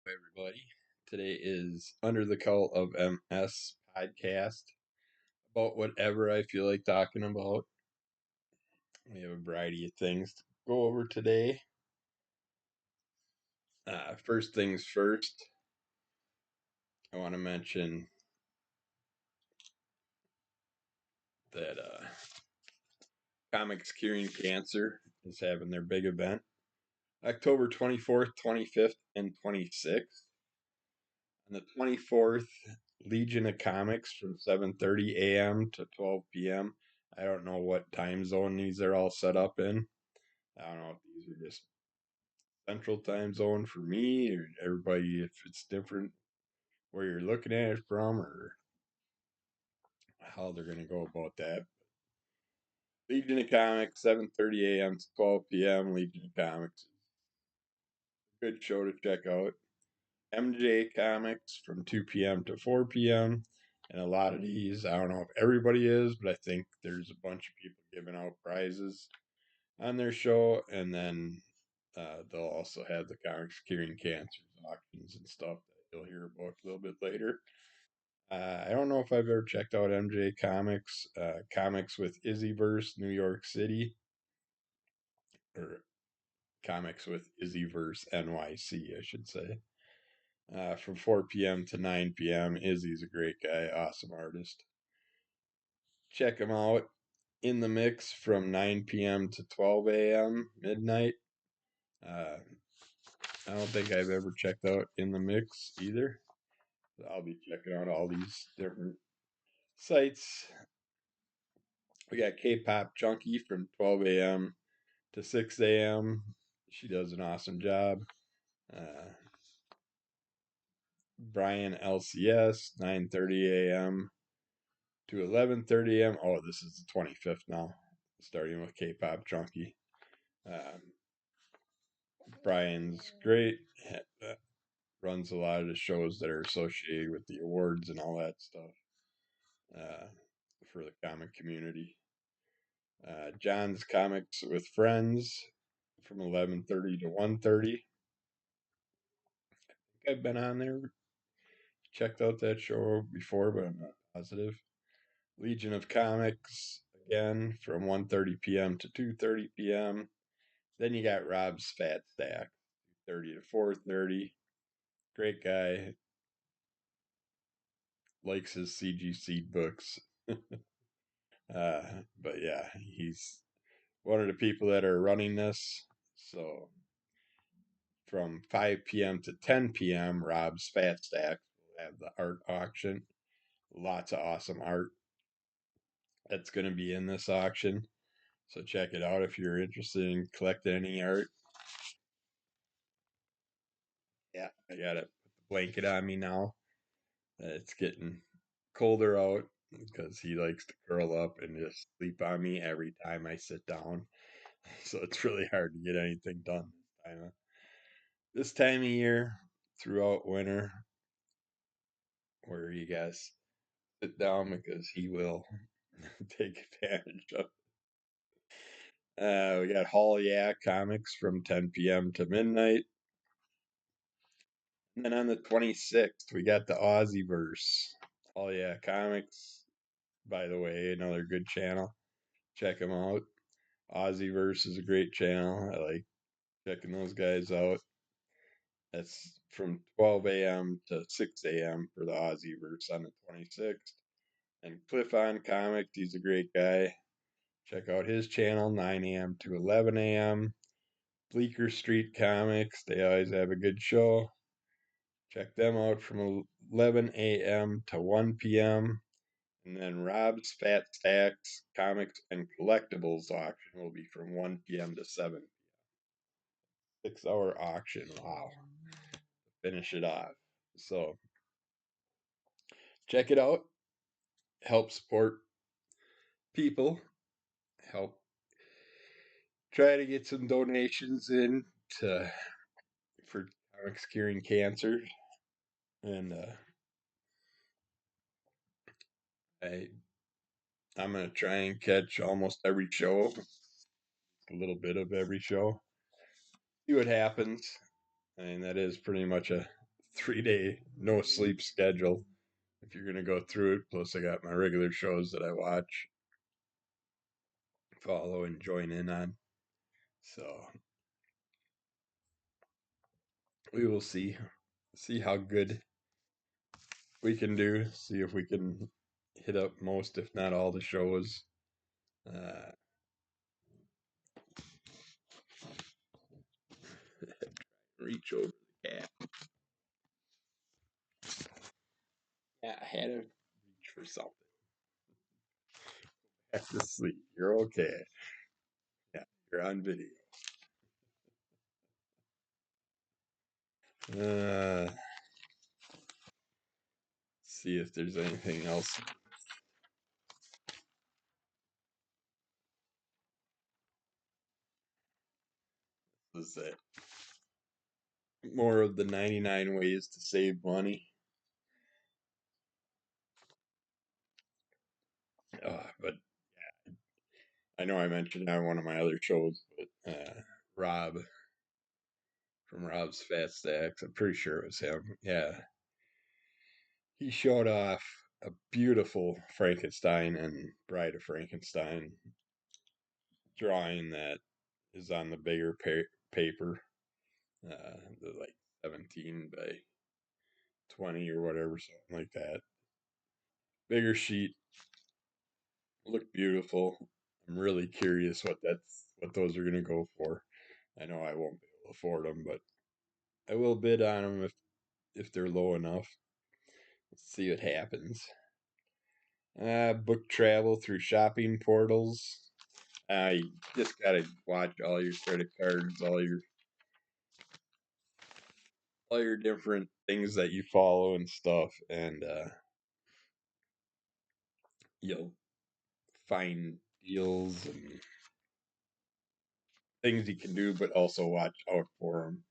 Everybody. Today is Under the Cowl of MS Podcast about whatever I feel like talking about. We have a variety of things to go over today. First things first, I want to mention that Comics Curing Cancer is having their big event October 24th, 25th, and 26th. On the 24th, Legion of Comics from 7:30 a.m. to 12 p.m. I don't know what time zone these are all set up in. I don't know if these are just central time zone for me or everybody, if it's different where you're looking at it from or how they're going to go about that. Legion of Comics, 7:30 a.m. to 12 p.m. Legion of Comics. Good show to check out. MJ Comics from 2 p.m. to 4 p.m. And a lot of these, I don't know if everybody is, but I think there's a bunch of people giving out prizes on their show. And then they'll also have the Comics Curing Cancers auctions and stuff that you'll hear about a little bit later. I don't know if I've ever checked out MJ Comics, Comics with Izzyverse New York City, or Comics with Izzyverse NYC, I should say. From 4 p.m. to 9 p.m. Izzy's a great guy, awesome artist. Check him out. In the Mix from 9 p.m. to 12 a.m. midnight. Uh, I don't think I've ever checked out In the Mix either. I'll be checking out all these different sites. We got K-Pop Chunky from 12 a.m. to 6 a.m. She does an awesome job. Brian LCS, 9:30 a.m. to 11:30 a.m. Oh, this is the 25th now, starting with K-Pop Chunky. Brian's great. Runs a lot of the shows that are associated with the awards and all that stuff for the comic community. John's Comics with Friends from 11:30 to 1:30. I think I've been on there, checked out that show before, but I'm not positive. Legion of Comics again from 1:30 p.m. to 2:30 p.m. Then you got Rob's Fat Stack, 2:30 to 4:30. Great guy. Likes his CGC books. But yeah, he's one of the people that are running this. So from 5 p.m. to 10 p.m., Rob's Fat Stack will have the art auction. Lots of awesome art that's going to be in this auction. So check it out if you're interested in collecting any art. Yeah, I got to put the blanket on me now. It's getting colder out because he likes to curl up and just sleep on me every time I sit down. So it's really hard to get anything done this time of year throughout winter where you guys sit down because he will take advantage of it. We got Hall Yeah Comics from 10 p.m. to midnight. And then on the 26th, we got the Aussieverse. Hall Yeah Comics, by the way, another good channel. Check them out. Aussieverse is a great channel. I like checking those guys out. That's from 12 a.m. to 6 a.m. for the Aussieverse on the 26th. And Cliff on Comics, he's a great guy. Check out his channel, 9 a.m. to 11 a.m. Bleecker Street Comics, they always have a good show. Check them out from 11 a.m. to 1 p.m. And then Rob's Fat Stacks Comics and Collectibles auction will be from 1 p.m. to 7 p.m. 6-hour auction. Wow. Finish it off. So check it out. Help support people. Help try to get some donations in for comics curing cancer. And I'm gonna try and catch almost every show, a little bit of every show. See what happens. I mean, that is pretty much a 3-day no sleep schedule if you're going to go through it. Plus, I got my regular shows that I watch, follow, and join in on. So we will see how good we can do. See if we can hit up most, if not all, the shows. Uh, reach over the cat. Yeah, I had to reach for something. Back to sleep. You're okay. Yeah, you're on video. See if there's anything else. Is that more of the 99 ways to save money? But I know I mentioned on one of my other shows, but Rob from Rob's Fat Stacks, I'm pretty sure it was him. Yeah, he showed off a beautiful Frankenstein and Bride of Frankenstein drawing that is on the bigger paper, the like 17 by 20 or whatever, something like that. Bigger sheet, look beautiful. I'm really curious what those are gonna go for. I know I won't be able to afford them, but I will bid on them if they're low enough. Let's see what happens. Book travel through shopping portals. You just gotta watch all your credit cards, all your different things that you follow and stuff, and you'll find deals and things you can do, but also watch out for them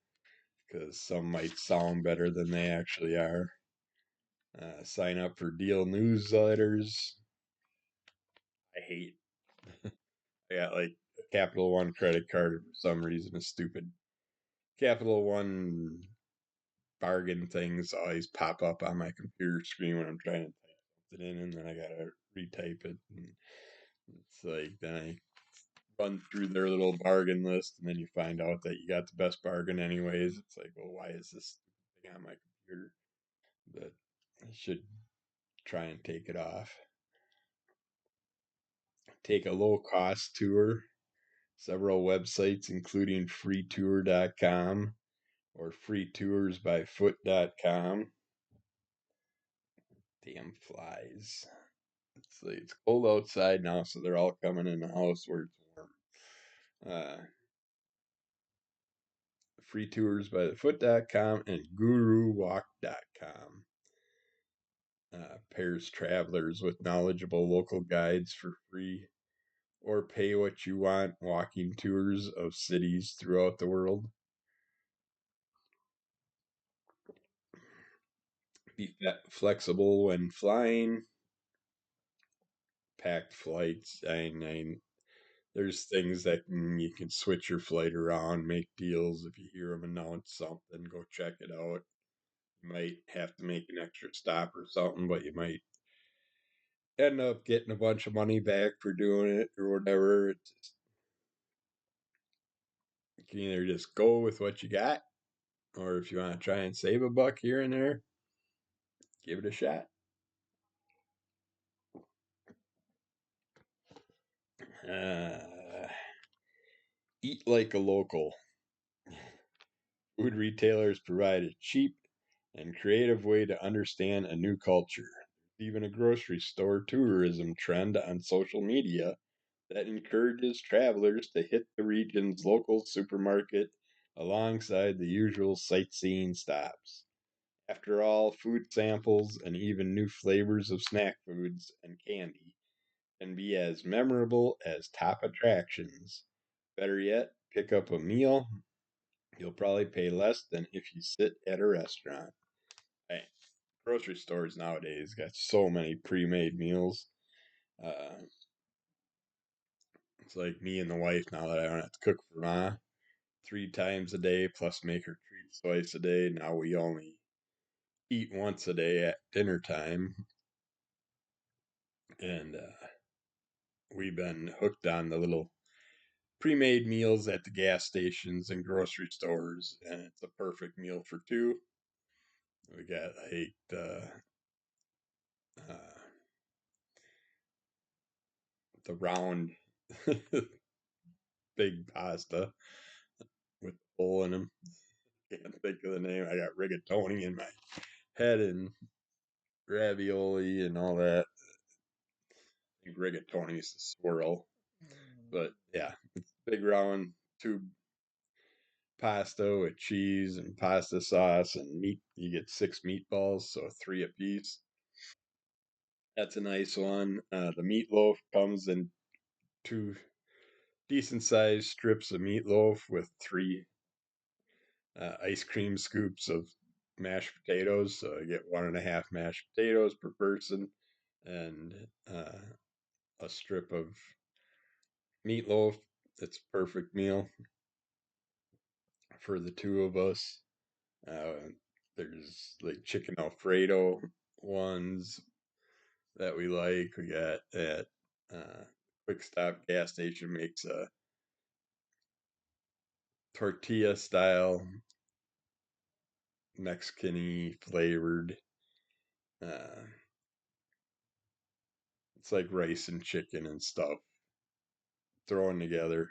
because some might sound better than they actually are. Sign up for deal newsletters. I hate. I got like a Capital One credit card for some reason. A stupid Capital One bargain things always pop up on my computer screen when I'm trying to type something in, and then I gotta retype it. And it's like then I run through their little bargain list, and then you find out that you got the best bargain anyways. It's like, well, why is this thing on my computer? But I should try and take it off. Take a low cost tour. Several websites, including freetour.com or freetoursbyfoot.com. Damn flies. It's cold outside now, so they're all coming in the house where it's warm. Freetoursbythefoot.com and guruwalk.com. Pairs travelers with knowledgeable local guides for free or pay what you want walking tours of cities throughout the world. Be flexible when flying. Packed flights. There's things that you can switch your flight around, make deals. If you hear them announce something, go check it out. You might have to make an extra stop or something, but you might end up getting a bunch of money back for doing it or whatever. You can either just go with what you got, or if you want to try and save a buck here and there, give it a shot. Uh, Eat like a local. Food retailers provide a cheap and creative way to understand a new culture. Even a grocery store tourism trend on social media that encourages travelers to hit the region's local supermarket alongside the usual sightseeing stops. After all, food samples and even new flavors of snack foods and candy can be as memorable as top attractions. Better yet, pick up a meal. You'll probably pay less than if you sit at a restaurant. Hey, grocery stores nowadays got so many pre-made meals. Uh, it's like me and the wife now that I don't have to cook for Ma 3 times a day plus make her treats twice a day. Now we only eat once a day at dinner time, and we've been hooked on the little pre-made meals at the gas stations and grocery stores, and it's a perfect meal for two. We got like the round big pasta with a hole in them. Can't think of the name. I got rigatoni in my head and ravioli and all that. I think rigatoni is the swirl, but yeah, it's big round tube pasta with cheese and pasta sauce and meat. You get 6 meatballs, so 3 apiece. That's a nice one. The meatloaf comes in 2 decent sized strips of meatloaf with 3 ice cream scoops of mashed potatoes. So I get 1.5 mashed potatoes per person, and a strip of meatloaf. It's a perfect meal for the two of us. Uh, there's like chicken Alfredo ones that we like. We got at Quick Stop gas station makes a tortilla style Mexican-y flavored. Uh, it's like rice and chicken and stuff thrown together.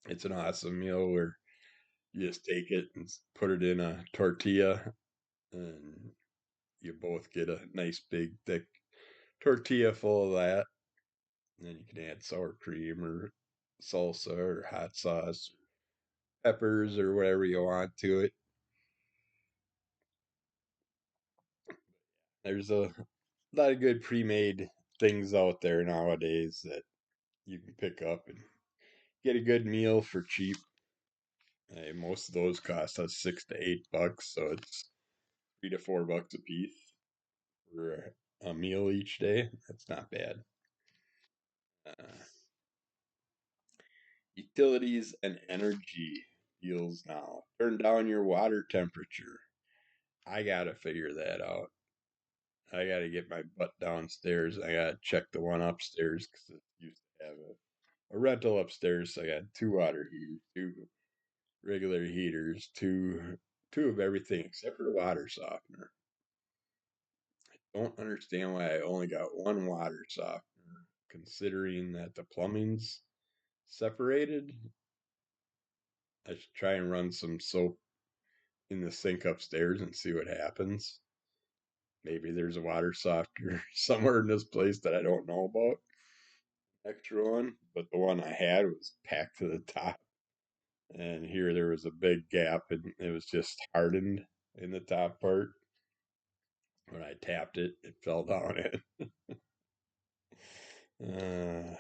It's an awesome meal where you just take it and put it in a tortilla, and you both get a nice big thick tortilla full of that. And then you can add sour cream or salsa or hot sauce, peppers or whatever you want to it. There's a lot of good pre-made things out there nowadays that you can pick up and get a good meal for cheap. Most of those cost us $6 to $8, so it's $3 to $4 a piece for a meal each day. That's not bad. Uh, Utilities and energy deals now. Turn down your water temperature. I gotta figure that out. I gotta get my butt downstairs. I gotta check the one upstairs because it used to have a rental upstairs. So I got 2 water heaters, 2 regular heaters, two of everything except for the water softener. Don't understand why I only got one water softener, considering that the plumbing's separated. I should try and run some soap in the sink upstairs and see what happens. Maybe there's a water softener somewhere in this place that I don't know about. Extra one, but the one I had was packed to the top. And here there was a big gap and it was just hardened in the top part. When I tapped it, it fell down in.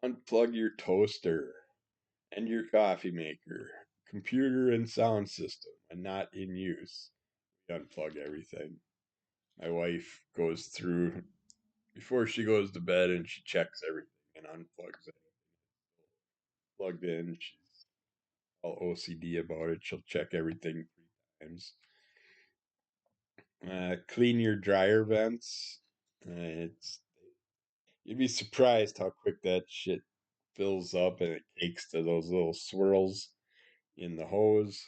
Unplug your toaster and your coffee maker, computer and sound system, and not in use. Unplug everything. My wife goes through before she goes to bed and she checks everything and unplugs it. Plugged in. She's all OCD about it. She'll check everything 3 times. Clean your dryer vents. It's You'd be surprised how quick that shit fills up and it cakes to those little swirls in the hose.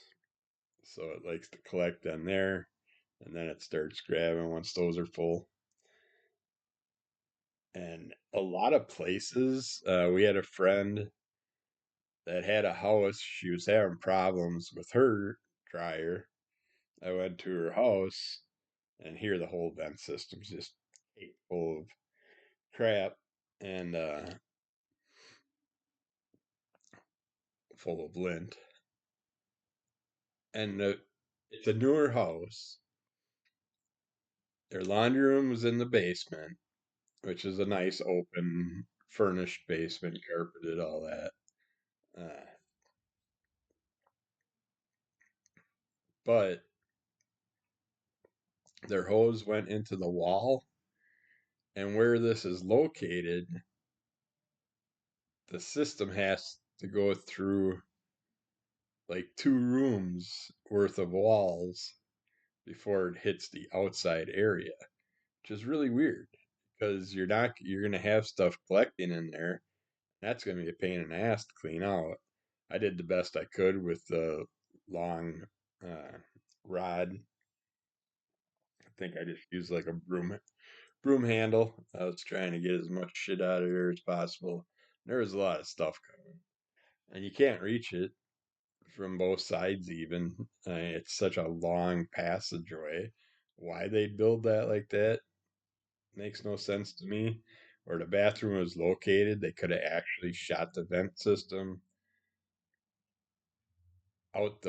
So it likes to collect on there, and then it starts grabbing once those are full. And a lot of places, we had a friend that had a house. She was having problems with her dryer. I went to her house, and here the whole vent system's just full of crap and full of lint. And it's a newer house. Their laundry room was in the basement, which is a nice open, furnished basement, carpeted, all that. Uh, but their hose went into the wall, and where this is located, the system has to go through like 2 rooms worth of walls before it hits the outside area, which is really weird because you're gonna have stuff collecting in there. That's gonna be a pain in the ass to clean out. I did the best I could with the long rod. I think I just used like a broom handle. I was trying to get as much shit out of there as possible. There was a lot of stuff coming, and you can't reach it from both sides. Even it's such a long passageway. Why they build that like that makes no sense to me. Where the bathroom was located, they could have actually shot the vent system out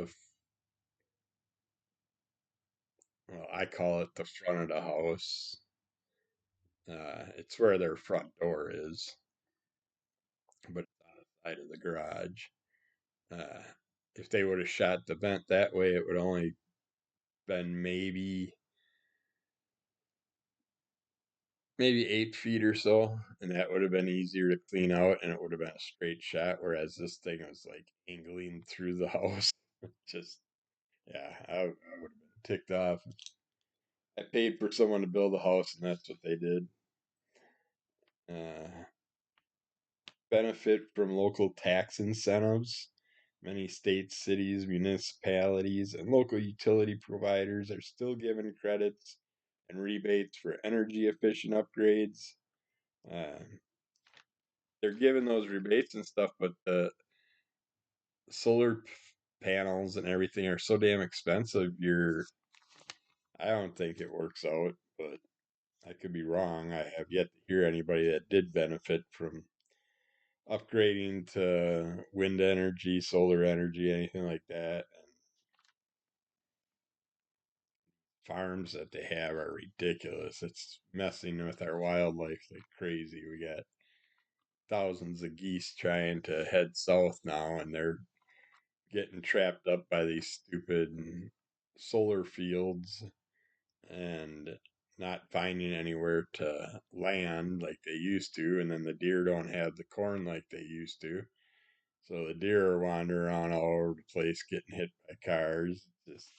well, I call it the front of the house. It's where their front door is, but it's on the side of the garage. Uh, if they would have shot the vent that way, it would only been maybe 8 feet or so, and that would have been easier to clean out, and it would have been a straight shot. Whereas this thing was like angling through the house. Just yeah, I would have been ticked off. I paid for someone to build a house, and that's what they did. Uh, Benefit from local tax incentives. Many states, cities, municipalities, and local utility providers are still giving credits and rebates for energy efficient upgrades. Uh, they're giving those rebates and stuff, but the solar panels and everything are so damn expensive. I don't think it works out, but I could be wrong. I have yet to hear anybody that did benefit from upgrading to wind energy, solar energy, anything like that. And farms that they have are ridiculous. It's messing with our wildlife like crazy. We got thousands of geese trying to head south now, and they're getting trapped up by these stupid solar fields and not finding anywhere to land like they used to. And then the deer don't have the corn like they used to. So the deer are wandering around all over the place, getting hit by cars. Just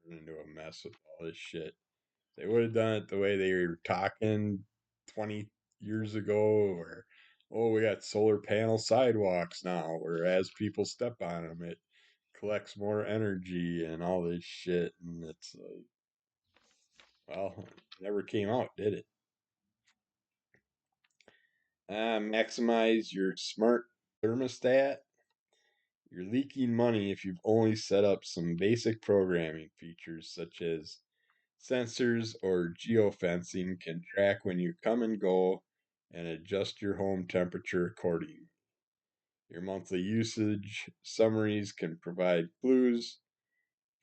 turned into a mess with all this shit. They would have done it the way they were talking 20 years ago, where, oh, we got solar panel sidewalks now, where as people step on them, it collects more energy and all this shit. And it's like, well, it never came out, did it? Maximize your smart thermostat. You're leaking money if you've only set up some basic programming features such as sensors or geofencing can track when you come and go and adjust your home temperature accordingly. Your monthly usage summaries can provide clues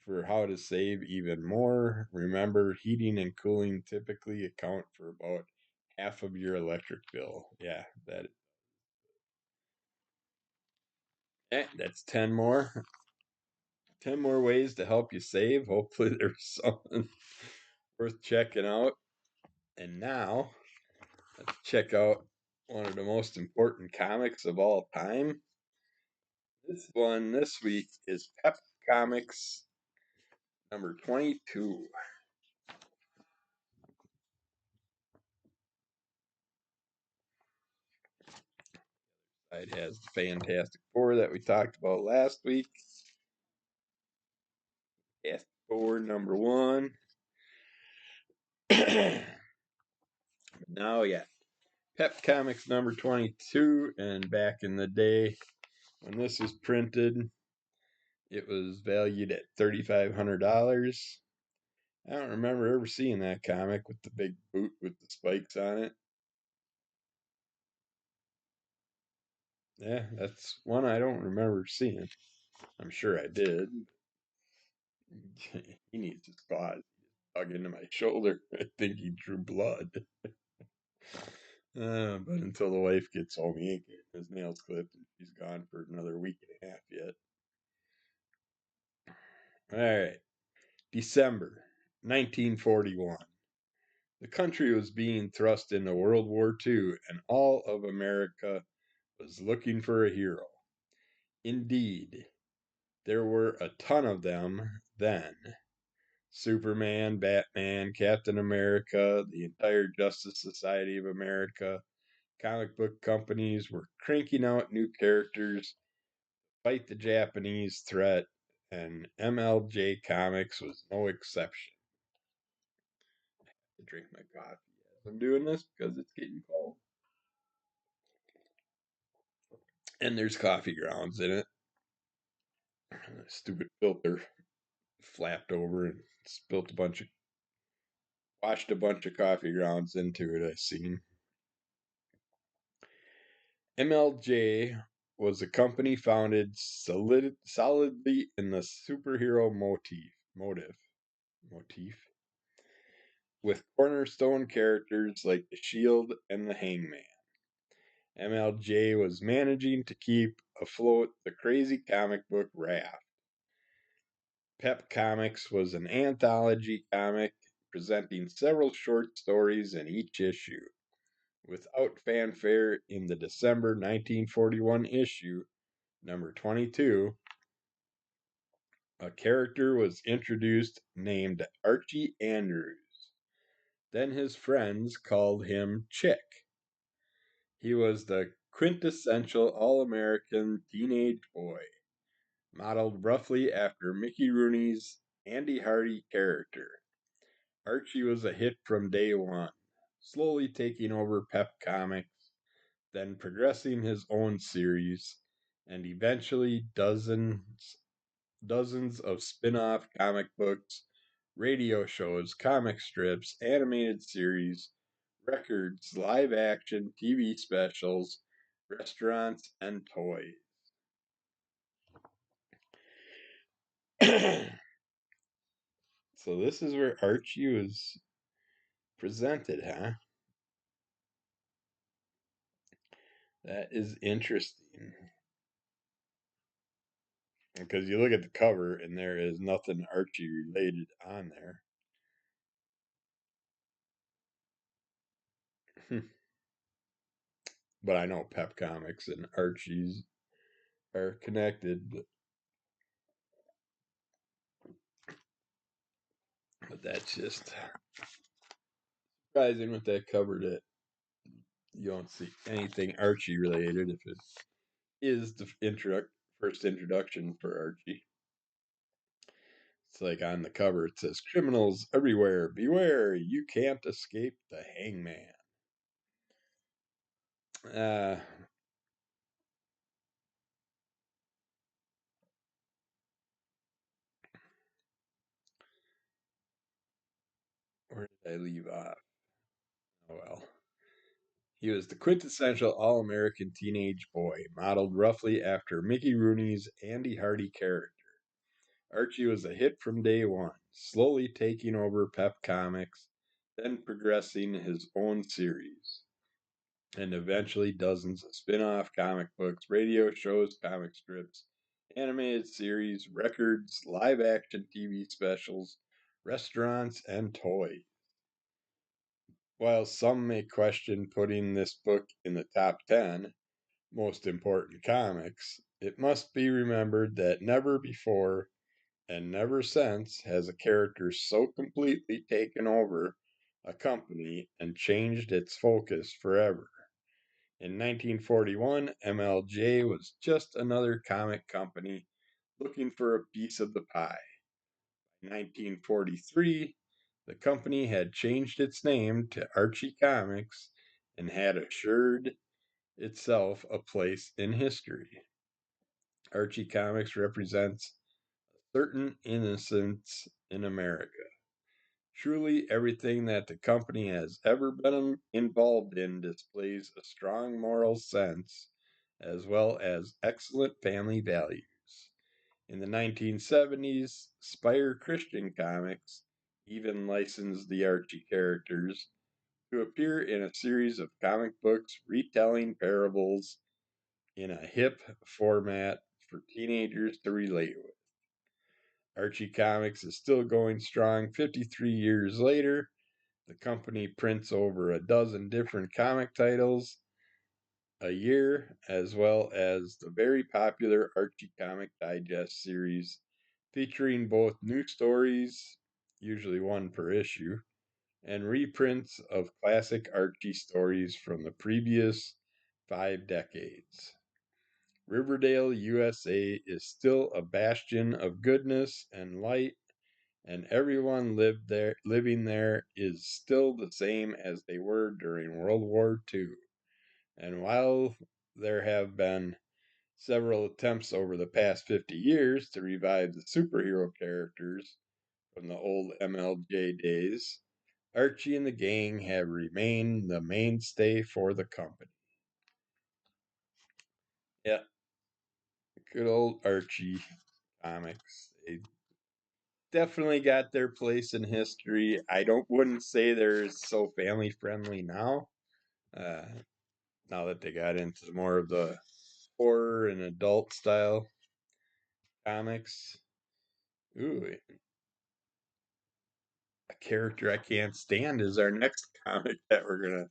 for how to save even more. Remember, heating and cooling typically account for about half of your electric bill. Yeah, that's 10 more. 10 more ways to help you save. Hopefully there's something worth checking out. And now, let's check out one of the most important comics of all time. This one this week is Pep Comics number 22. It has the Fantastic Four that we talked about last week. Fantastic Four number 1. Now, yeah, Pep Comics number 22. And back in the day when this was printed, it was valued at $3,500. I don't remember ever seeing that comic with the big boot with the spikes on it. Yeah, that's one I don't remember seeing. I'm sure I did. He needs his claws. Dug into my shoulder. I think he drew blood. But until the wife gets home, he ain't getting his nails clipped, and she's gone for another week and a half yet. All right. December 1941. The country was being thrust into World War II, and all of America was looking for a hero. Indeed, There were a ton of them then. Superman, Batman, Captain America, the entire Justice Society of America. Comic book companies were cranking out new characters, fight the Japanese threat, and MLJ Comics was no exception. I drink my coffee as I'm doing this because it's getting cold. And there's coffee grounds in it. Stupid filter flapped over and washed a bunch of coffee grounds into it, I seen. MLJ was a company founded solidly in the superhero motif, with cornerstone characters like the Shield and the Hangman. MLJ was managing to keep afloat the crazy comic book raft. Pep Comics was an anthology comic presenting several short stories in each issue. Without fanfare, in the December 1941 issue, number 22, a character was introduced named Archie Andrews. Then his friends called him Chick. He was the quintessential all-American teenage boy, modeled roughly after Mickey Rooney's Andy Hardy character. Archie was a hit from day one, slowly taking over Pep Comics, then progressing his own series, and eventually dozens of spin-off comic books, radio shows, comic strips, animated series, records, live action, TV specials, restaurants, and toys. So this is where Archie was presented, huh? That is interesting. Because you look at the cover and there is nothing Archie related on there. But I know Pep Comics and Archie's are connected, but that's just surprising with that cover that you don't see anything Archie related if it is the first introduction for Archie. It's like on the cover it says, "Criminals everywhere, beware, you can't escape the hangman." Uh, where did I leave off? Oh well. He was the quintessential all-American teenage boy, modeled roughly after Mickey Rooney's Andy Hardy character. Archie was a hit from day one, slowly taking over Pep Comics, then progressing his own series, and eventually dozens of spin-off comic books, radio shows, comic strips, animated series, records, live-action TV specials, restaurants, and toys. While some may question putting this book in the top 10 most important comics, it must be remembered that never before and never since has a character so completely taken over a company and changed its focus forever. In 1941, MLJ was just another comic company looking for a piece of the pie. In 1943, the company had changed its name to Archie Comics and had assured itself a place in history. Archie Comics represents certain innocence in America. Truly, everything that the company has ever been involved in displays a strong moral sense as well as excellent family values. In the 1970s, Spire Christian Comics even licensed the Archie characters to appear in a series of comic books retelling parables in a hip format for teenagers to relate with. Archie Comics is still going strong 53 years later. The company prints over a dozen different comic titles a year, as well as the very popular Archie Comic Digest series, featuring both new stories, usually one per issue, and reprints of classic Archie stories from the previous 5 decades. Riverdale, USA is still a bastion of goodness and light, and everyone living there is still the same as they were during World War II. And while there have been several attempts over the past 50 years to revive the superhero characters from the old MLJ days, Archie and the gang have remained the mainstay for the company. Yeah, good old Archie comics. They definitely got their place in history. I wouldn't say they're so family friendly now. Uh, Now that they got into more of the horror and adult style comics. Ooh, a character I can't stand is our next comic that we're gonna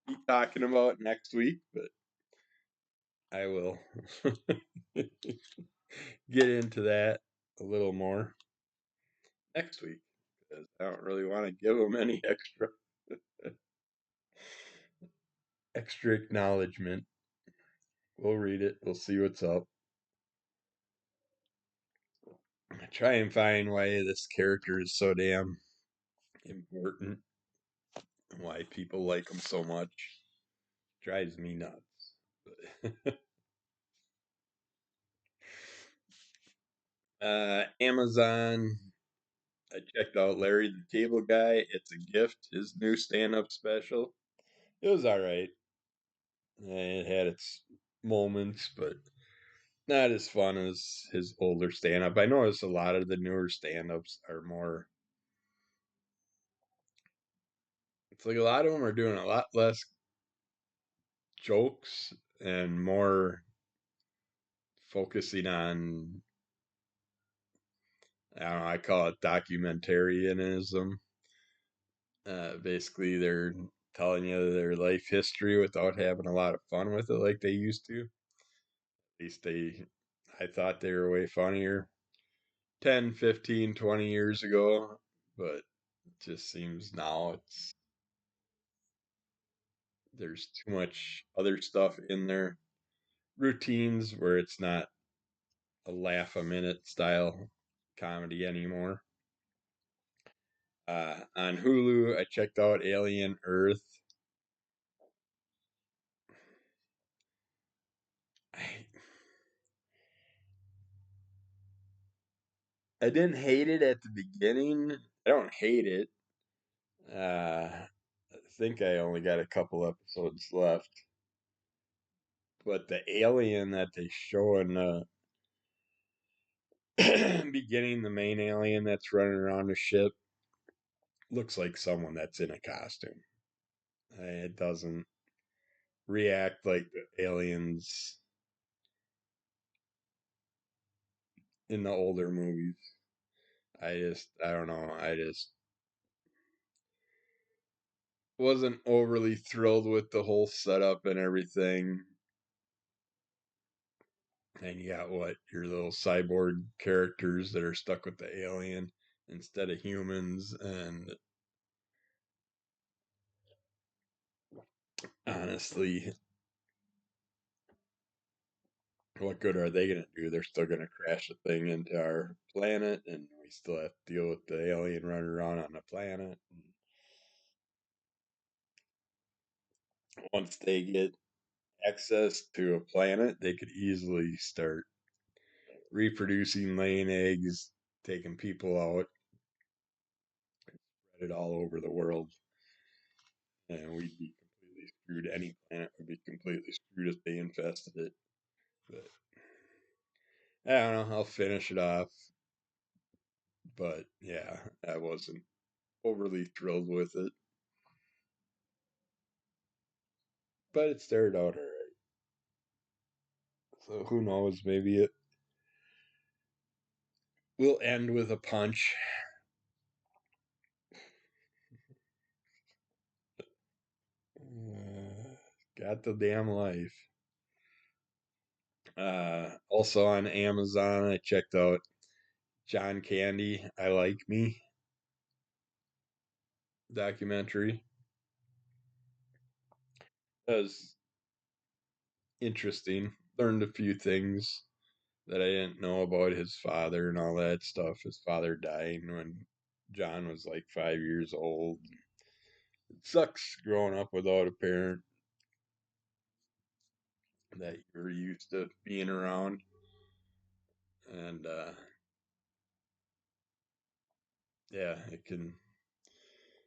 be talking about next week, but I will get into that a little more next week because I don't really want to give them any extra acknowledgement. We'll read it. We'll see what's up. I try and find why this character is so damn important and why people like him so much. Drives me nuts. Amazon. I checked out Larry the Cable Guy. It's a gift. His new stand-up special. It was all right. It had its moments, but not as fun as his older stand-up. I noticed a lot of the newer stand-ups are more. It's like a lot of them are doing a lot less jokes and more focusing on. I don't know. I call it documentarianism. Basically, they're telling you their life history without having a lot of fun with it like they used to. At least I thought they were way funnier 10, 15, 20 years ago, but it just seems now there's too much other stuff in their routines where it's not a laugh a minute style comedy anymore. On Hulu, I checked out Alien Earth. I, I didn't hate it at the beginning. I don't hate it. I think I only got a couple episodes left. But the alien that they show in the beginning, the main alien that's running around the ship, looks like someone that's in a costume. It doesn't react like the aliens in the older movies. I don't know. I just wasn't overly thrilled with the whole setup and everything. And you got your little cyborg characters that are stuck with the alien instead of humans. And honestly, what good are they going to do? They're still going to crash the thing into our planet, and we still have to deal with the alien running around on the planet. And once they get access to a planet, they could easily start reproducing, laying eggs, taking people out, spread it all over the world, and we'd be completely screwed. Any planet would be completely screwed if they infested it. But I don't know. I'll finish it off. But yeah, I wasn't overly thrilled with it. But it started out alright. So who knows? Maybe it will end with a punch. Got the damn life. Also on Amazon, I checked out John Candy, I Like Me documentary. That was interesting. Learned a few things that I didn't know about his father and all that stuff. His father died when John was like 5 years old. It sucks growing up without a parent that you're used to being around. And yeah, it can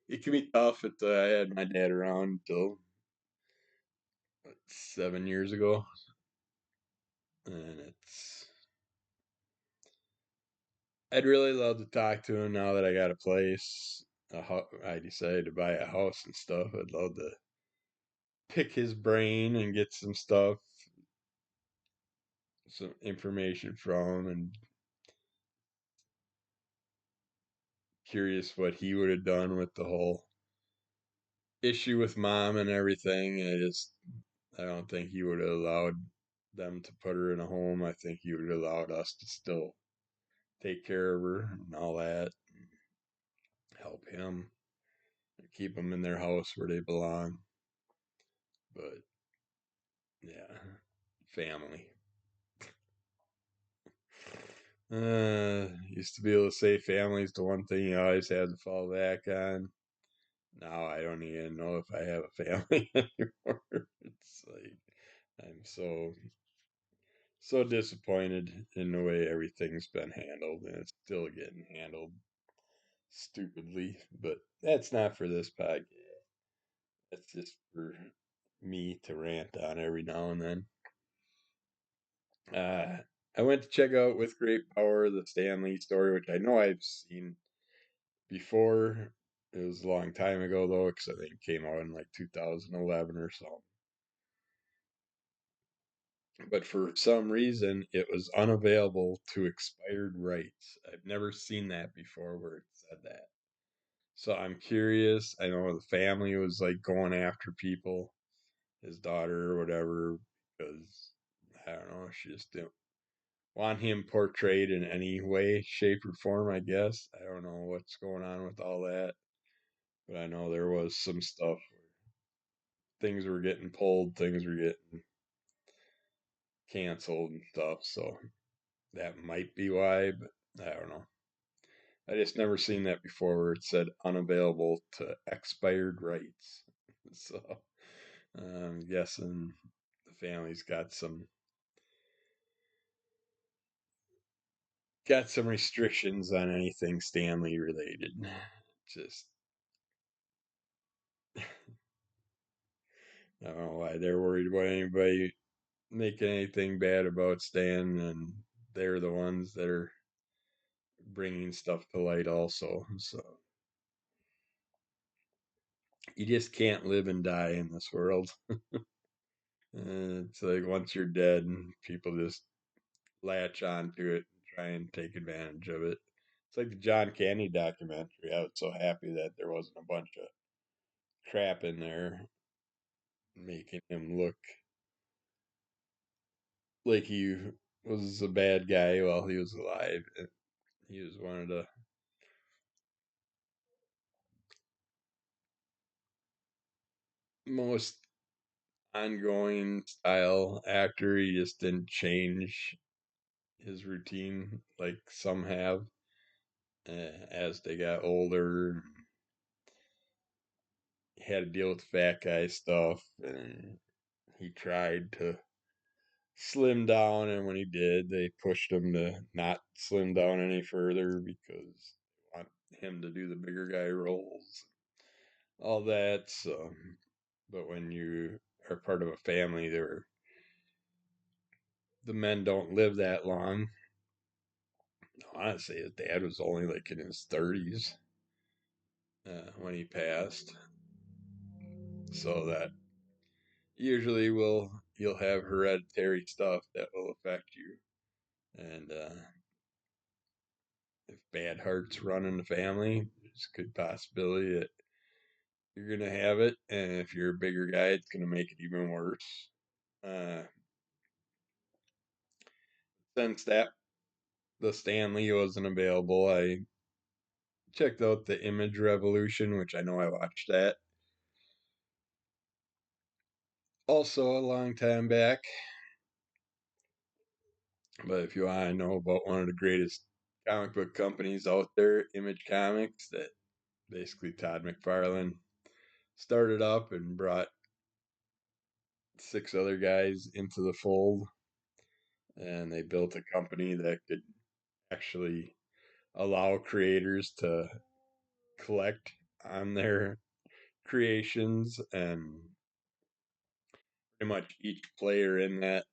be tough. I had my dad around until 7 years ago, and I'd really love to talk to him now that I got a place. I decided to buy a house and stuff. I'd love to pick his brain and get some information from him, and curious what he would have done with the whole issue with mom and everything. I don't think he would have allowed them to put her in a home. I think he would have allowed us to still take care of her and all that, help him, keep them in their house where they belong. But yeah, family. Used to be able to say family's the one thing you always had to fall back on. Now I don't even know if I have a family anymore. It's like I'm so disappointed in the way everything's been handled, and it's still getting handled stupidly. But that's not for this podcast. That's just for me to rant on every now and then. I went to check out With Great Power, the Stan Lee story, which I know I've seen before. It was a long time ago, though, because I think it came out in like 2011 or so. But for some reason, it was unavailable to expired rights. I've never seen that before where it said that. So I'm curious. I know the family was like going after people, his daughter or whatever, because I don't know, she just didn't want him portrayed in any way, shape, or form, I guess. I don't know what's going on with all that, but I know there was some stuff where things were getting pulled, things were getting canceled and stuff, so that might be why, but I don't know. I just never seen that before where it said unavailable to expired rights. So I'm guessing the family's got some restrictions on anything Stanley related. Just I don't know why they're worried about anybody making anything bad about Stan, and they're the ones that are bringing stuff to light also. So you just can't live and die in this world. It's like once you're dead, people just latch on to it and try and take advantage of it. It's like the John Candy documentary. I was so happy that there wasn't a bunch of crap in there making him look like he was a bad guy while he was alive. He was one of the most ongoing style actor. He just didn't change his routine like some have as they got older. He had to deal with fat guy stuff, and he tried to slim down, and when he did, they pushed him to not slim down any further because they want him to do the bigger guy roles, all that. So, but when you are part of a family, the men don't live that long. Honestly, his dad was only like in his 30s when he passed, so that usually you'll have hereditary stuff that will affect you, and if bad hearts run in the family, there's a good possibility that you're going to have it. And if you're a bigger guy, it's going to make it even worse. Uh, since the Stan Lee wasn't available, I checked out the Image Revolution, which I know I watched that. Also, a long time back. But if you want to know about one of the greatest comic book companies out there, Image Comics, that basically Todd McFarlane started up and brought 6 other guys into the fold, and they built a company that could actually allow creators to collect on their creations, and pretty much each player in that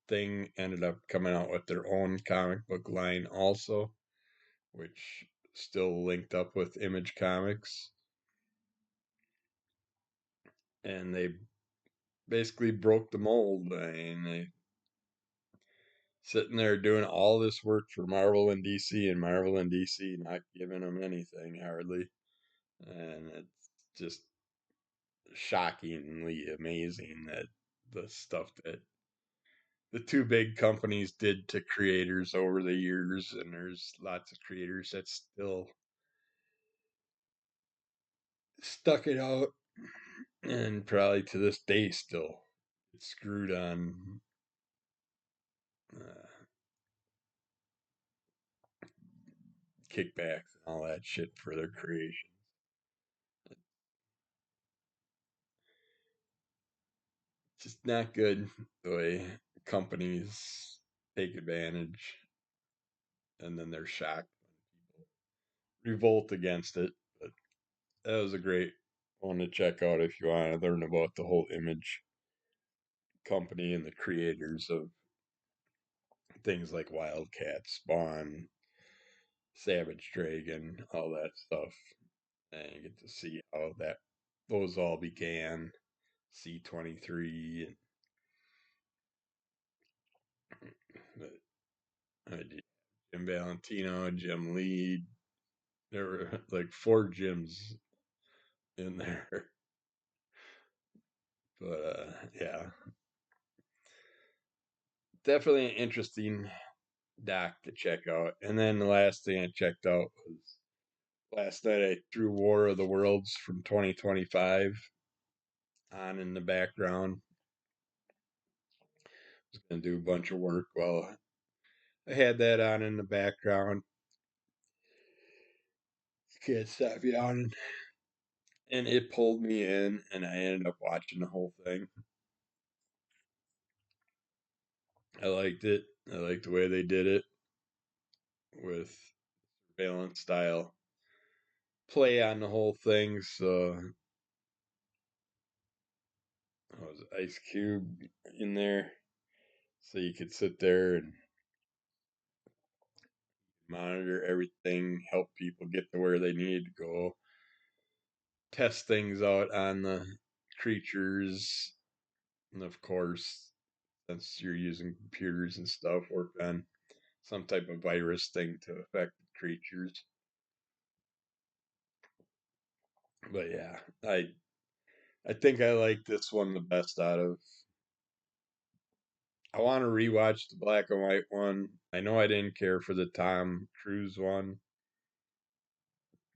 thing ended up coming out with their own comic book line also, which still linked up with Image Comics. And they basically broke the mold. I mean, they sitting there doing all this work for Marvel and DC, and Marvel and DC not giving them anything hardly. And it's just shockingly amazing that the stuff that the two big companies did to creators over the years, and there's lots of creators that still stuck it out and probably to this day still get screwed on uh, kickbacks and all that shit for their creation. It's just not good the way companies take advantage, and then they're shocked when people revolt against it. But that was a great one to check out if you want to learn about the whole Image company and the creators of things like Wildcat, Spawn, Savage Dragon, all that stuff. And you get to see how those all began. C-23 and Jim Valentino, Jim Lee. There were like 4 Jims in there. But yeah, definitely an interesting doc to check out. And then the last thing I checked out was last night I threw War of the Worlds from 2025 on in the background. I was going to do a bunch of work while I had that on in the background. Can't stop yawning. And it pulled me in, and I ended up watching the whole thing. I liked it. I liked the way they did it with surveillance style play on the whole thing. So I was Ice Cube in there, so you could sit there and monitor everything, help people get to where they need to go, test things out on the creatures, and of course, since you're using computers and stuff, work on some type of virus thing to affect the creatures. But yeah, I think I like this one the best out of. I want to rewatch the black and white one. I know I didn't care for the Tom Cruise one,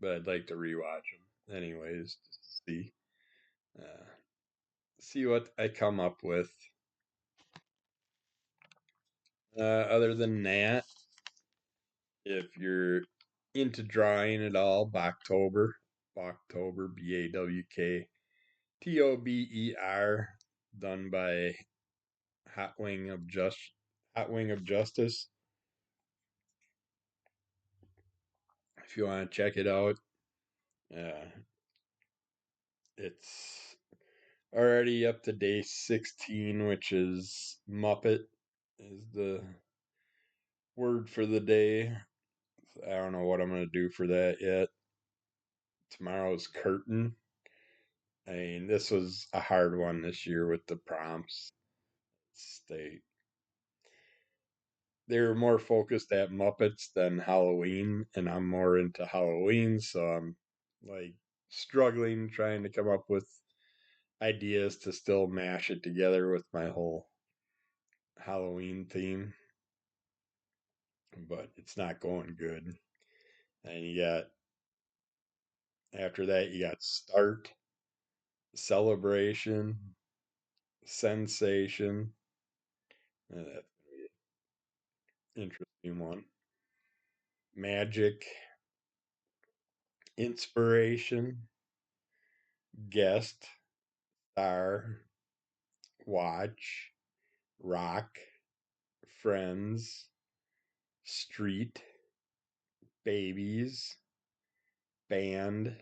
but I'd like to rewatch them anyways, just to uh, see what I come up with. Other than that, if you're into drawing at all, Bawktober, Bawktober, done by Hot Wing of Justice. If you want to check it out, uh, it's already up to day 16, which is Muppet is the word for the day. I don't know what I'm going to do for that yet. Tomorrow's Curtain. I mean, this was a hard one this year with the prompts. They they were more focused at Muppets than Halloween, and I'm more into Halloween, so I'm like struggling trying to come up with ideas to still mash it together with my whole Halloween theme, but it's not going good. And you got, after that, you got Start, Celebration, Sensation. That's going to be an interesting one. Magic, Inspiration, Guest, Star, Watch, Rock, Friends, Street, Babies, Band,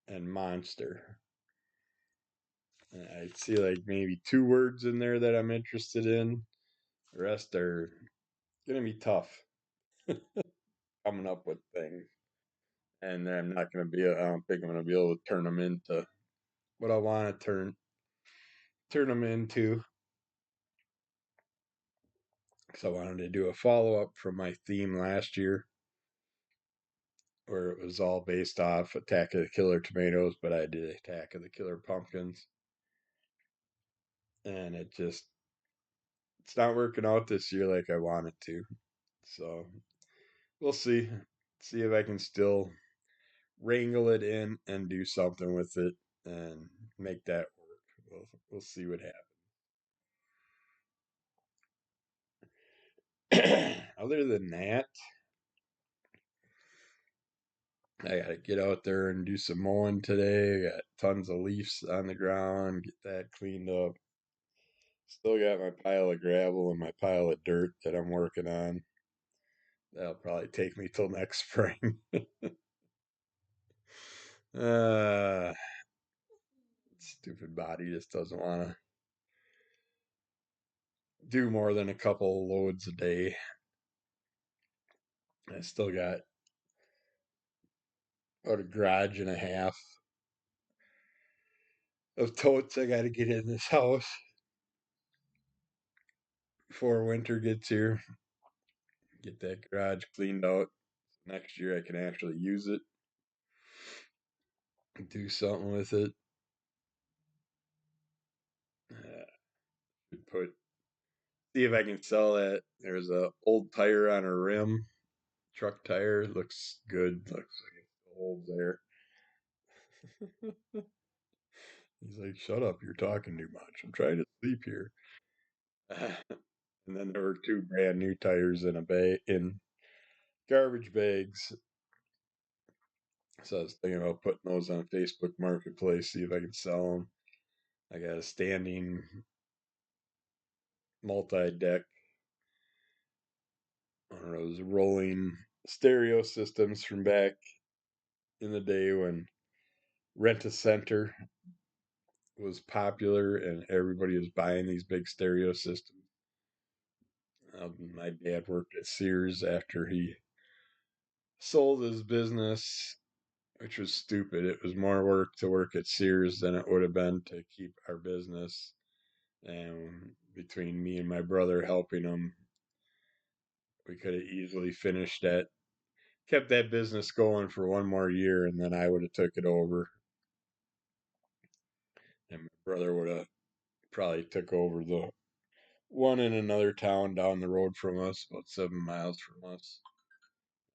and Monster. I see like maybe 2 words in there that I'm interested in. The rest are gonna be tough coming up with things, and I'm not gonna be. I don't think I'm gonna be able to turn them into what I want to turn them into. Because I wanted to do a follow up from my theme last year, where it was all based off Attack of the Killer Tomatoes, but I did Attack of the Killer Pumpkins, and it's not working out this year like I want it to. So we'll see. See if I can still wrangle it in and do something with it and make that work. We'll see what happens. Other than that, I gotta get out there and do some mowing today. I got tons of leaves on the ground, get that cleaned up. Still got my pile of gravel and my pile of dirt that I'm working on. That'll probably take me till next spring. uh, Stupid body just doesn't want to do more than a couple loads a day. I still got about a garage and a half of totes I got to get in this house before winter gets here. Get that garage cleaned out. Next year I can actually use it, do something with it. Put See if I can sell that. There's a old tire on a rim, truck tire. Looks good. Looks like it still holds there. He's like, "Shut up! You're talking too much. I'm trying to sleep here." And then there were 2 brand new tires in a bag in garbage bags. So I was thinking about putting those on Facebook Marketplace, see if I can sell them. I got a standing multi-deck, one of those rolling stereo systems from back in the day when Rent-A-Center was popular and everybody was buying these big stereo systems. My dad worked at Sears after he sold his business, which was stupid. It was more work to work at Sears than it would have been to keep our business. And between me and my brother helping him, we could have easily finished that, kept that business going for one more year, and then I would have took it over. And my brother would have probably took over the one in another town down the road from us, about 7 miles from us.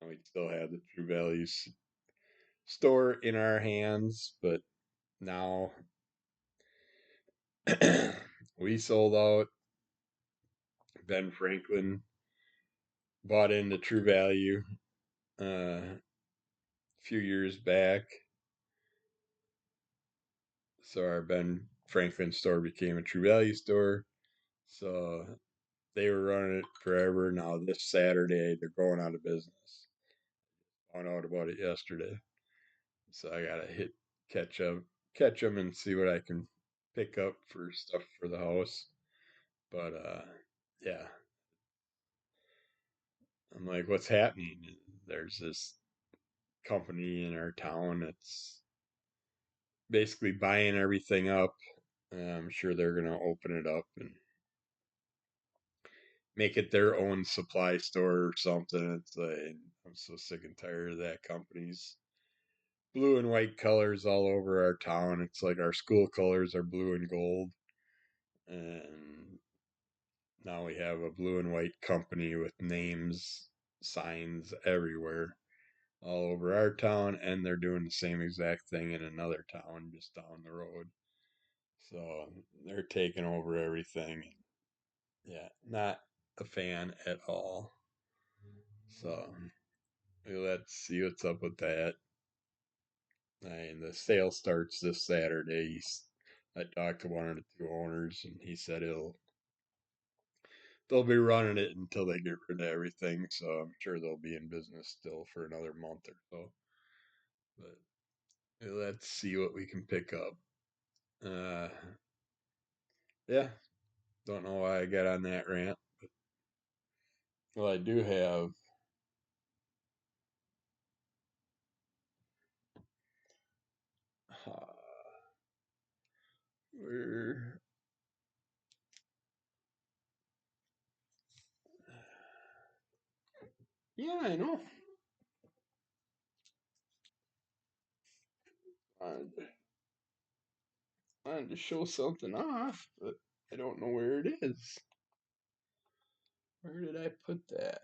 And we'd still have the True Values store in our hands, but now we sold out. Ben Franklin bought into True Value a few years back. So our Ben Franklin store became a True Value store. So they were running it forever. Now this Saturday they're going out of business. Found out about it yesterday. So I gotta catch them and see what I can pick up for stuff for the house. But yeah, I'm like, what's happening? There's this company in our town that's basically buying everything up. I'm sure they're gonna open it up and make it their own supply store or something. It's like I'm so sick and tired of that company's blue and white colors all over our town. It's like our school colors are blue and gold. And now we have a blue and white company with names, signs everywhere all over our town, and they're doing the same exact thing in another town just down the road. So they're taking over everything. Yeah, not a fan at all. So let's see what's up with that. And the sale starts this Saturday. I talked to one of the two owners, and he said they'll be running it until they get rid of everything. So I'm sure they'll be in business still for another month or so. But let's see what we can pick up. Yeah, don't know why I got on that rant. But, well, I do have. Uh, where Yeah, I know. Wanted to show something off, but I don't know where it is. Where did I put that?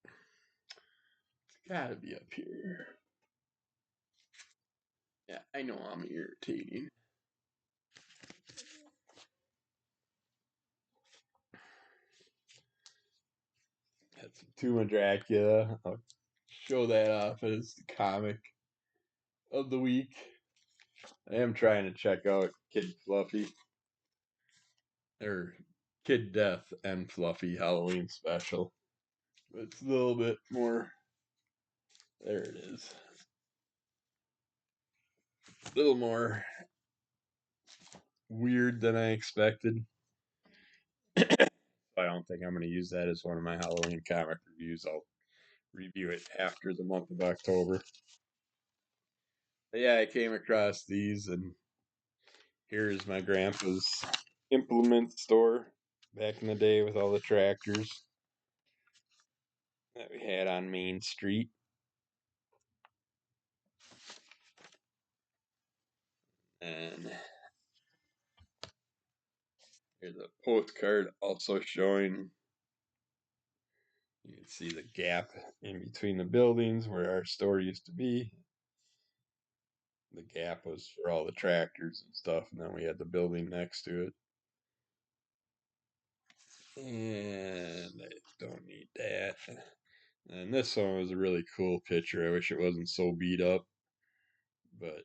It's gotta be up here. Yeah, I know I'm irritating. That's Tomb of Dracula. I'll show that off as the comic of the week. I am trying to check out Kid Fluffy, or Kid Death and Fluffy Halloween special. It's a little bit more. There it is. A little more weird than I expected. I don't think I'm going to use that as one of my Halloween comic reviews. I'll review it after the month of October. But yeah, I came across these, and here's my grandpa's implement store back in the day with all the tractors that we had on Main Street. And here's a postcard also showing, you can see the gap in between the buildings where our store used to be. The gap was for all the tractors and stuff, and then we had the building next to it. And I don't need that. And this one was a really cool picture. I wish it wasn't so beat up. But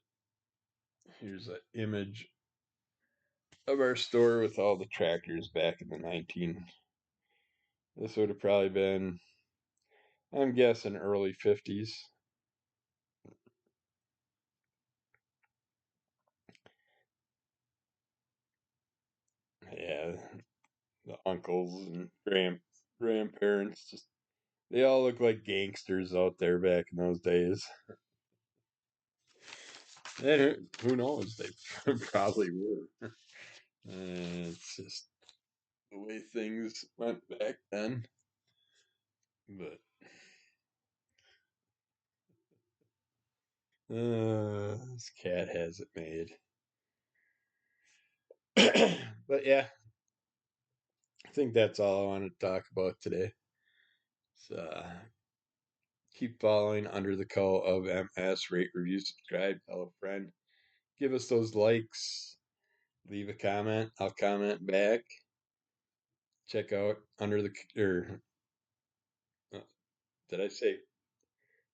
here's an image of our store with all the tractors back in the 19. This would have probably been, I'm guessing, early 50s. Yeah, the uncles and grandparents, just they all look like gangsters out there back in those days. And who knows? They probably were. It's just the way things went back then. But this cat has it made. But yeah, I think that's all I wanted to talk about today. So keep following Under the Cowl of MS. Rate, review, subscribe, tell a friend. Give us those likes. Leave a comment. I'll comment back. Check out Under the uh, did I say?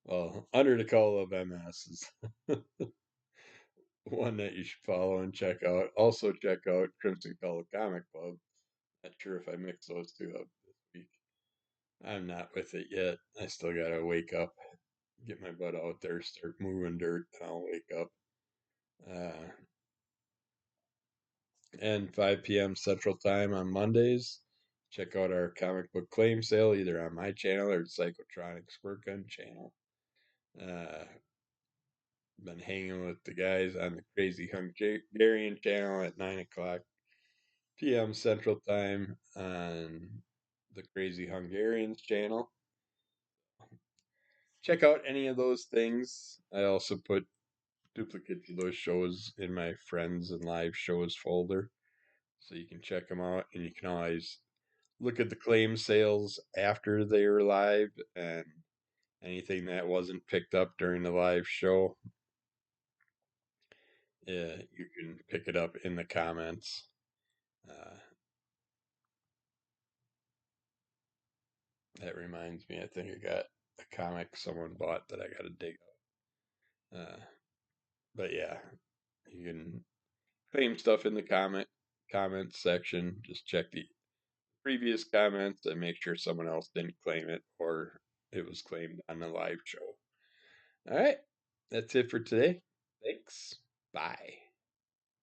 Well, Under the Cowl of MS is one that you should follow and check out. Also, check out Crimson Color Comic Club. Not sure if I mix those two up this week. I'm not with it yet. I still gotta wake up, get my butt out there, start moving dirt, and I'll wake up. And 5 p.m. Central Time on Mondays. Check out our comic book claim sale either on my channel or Psychotronic Squirt Gun channel. Uh, been hanging with the guys on the Crazy Hungarian channel at 9 o'clock p.m. Central Time on the Crazy Hungarians channel. check out any of those things. I also put duplicates of those shows in my friends and live shows folder, so you can check them out, and you can always look at the claim sales after they were live and anything that wasn't picked up during the live show. Yeah, you can pick it up in the comments. That reminds me, I think I got a comic someone bought that I got to dig up. But yeah, you can claim stuff in the comments section. Just check the previous comments and make sure someone else didn't claim it or it was claimed on the live show. All right, that's it for today. Thanks. Bye.